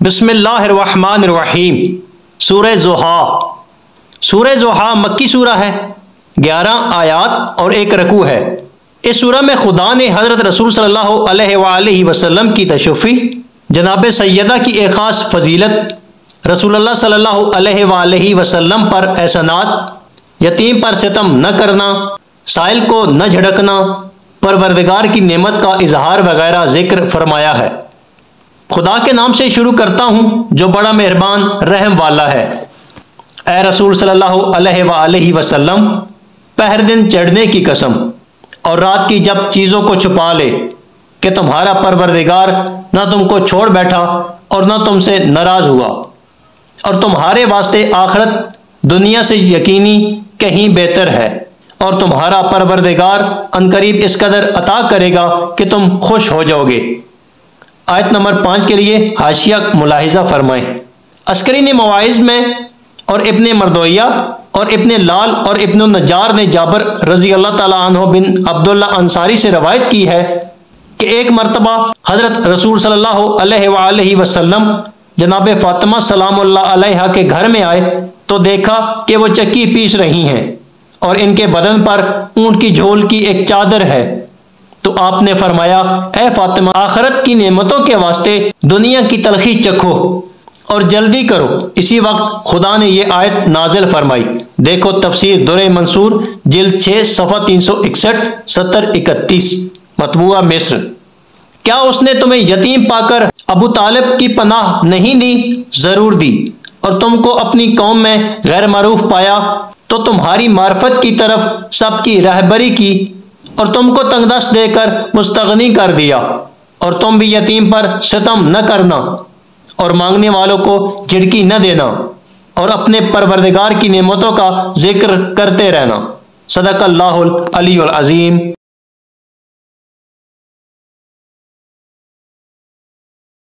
بسم اللہ الرحمن الرحیم۔ سورہ ضحیٰ۔ سورہ ضحیٰ مکی سورہ ہے، 11 آیات اور 1 رکوع ہے۔ اس سورہ میں خدا نے حضرت رسول صلی اللہ علیہ وآلہ وسلم کی تشفی، جناب سیدہ کی ایک خاص فضیلت، رسول اللہ صلی اللہ علیہ وآلہ وسلم پر احسانات، یتیم پر ستم نہ کرنا، سائل کو نہ جھڑکنا، پروردگار کی نعمت کا اظہار وغیرہ ذکر فرمایا ہے۔ خدا کے نام سے شروع کرتا ہوں جو بڑا مہربان رحم والا ہے۔ اے رسول صلی اللہ علیہ وآلہ وسلم، پہر دن چڑھنے کی قسم اور رات کی جب چیزوں کو چھپا لے کہ تمہارا پروردگار نہ تم کو چھوڑ بیٹھا اور نہ تم سے ناراض ہوا، اور تمہارے واسطے آخرت دنیا سے یقینی کہیں بہتر ہے، اور تمہارا پروردگار عنقریب اس قدر عطا کرے گا کہ تم خوش ہو جاؤ گے۔ آیت نمبر 5 کے لیے حاشیہ ملاحظہ فرمائیں۔ عسکری نے مواعظ میں اور ابن مردویہ اور ابن لال اور ابن النجار نے جابر رضی اللہ تعالیٰ عنہ بن عبداللہ انصاری سے روایت کی ہے کہ ایک مرتبہ حضرت رسول صلی اللہ علیہ وآلہ وسلم جناب فاطمہ سلام اللہ علیہا کے گھر میں آئے تو دیکھا کہ وہ چکی پیس رہی ہیں اور ان کے بدن پر اونٹ کی جھول کی ایک چادر ہے۔ تو آپ نے فرمایا، اے فاطمہ، آخرت کی نعمتوں کے واسطے دنیا کی تلخی چکھو اور جلدی کرو۔ اسی وقت خدا نے یہ آیت نازل فرمائی۔ دیکھو تفسیر درِ منصور جلد 6 صفحہ 361 70 31 مطبوعہ مصر۔ کیا اس نے تمہیں یتیم پا کر ابو طالب کی پناہ نہیں دی؟ ضرور دی۔ اور تم کو اپنی قوم میں غیر معروف پایا تو تمہاری معرفت کی طرف سب کی رہبری کی، اور تم کو تنگ دست دے کر مستغنی کر دیا، اور تم بھی یتیم پر ستم نہ کرنا اور مانگنے والوں کو جھڑکی نہ دینا، اور اپنے پروردگار کی نعمتوں کا ذکر کرتے رہنا۔ صدق اللہ العلی العظیم۔